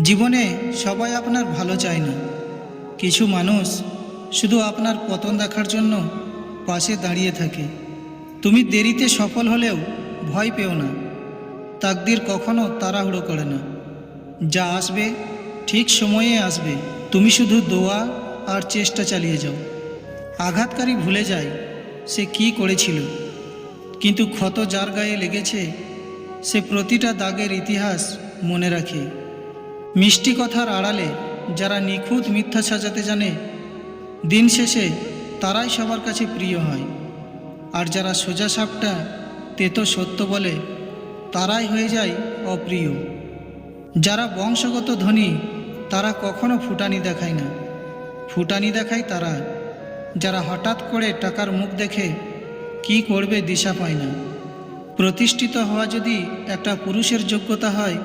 জীবনে সবাই আপনার ভালো চায় না। কিছু মানুষ শুধু আপনার পতন দেখার জন্য পাশে দাঁড়িয়ে থাকে। তুমি দেরিতে সফল হলেও ভয় পেও না। তাকদির কখনো তাড়াহুড়ো করে না। যা আসবে ঠিক সময়ে আসবে। তুমি শুধু দোয়া আর চেষ্টা চালিয়ে যাও। আঘাতকারী ভুলে যায় সে কি করেছিল, কিন্তু ক্ষত যার গায়ে লেগেছে সে প্রতিটা দাগের ইতিহাস মনে রাখে। মিষ্টি কথার আড়ালে যারা নিখুঁত মিথ্যা সাজাতে জানে, দিন শেষে তারাই সবার কাছে প্রিয় হয়। আর যারা সোজা সাপটা তেতো সত্য বলে, তারাই হয়ে যায় অপ্রিয়। যারা বংশগত ধনী তারা কখনো ফুটানি দেখায় না। ফুটানি দেখায় তারা যারা হঠাৎ করে টাকার মুখ দেখে কি করবে দিশা পায় না। প্রতিষ্ঠিত হওয়া যদি একটা পুরুষের যোগ্যতা হয়,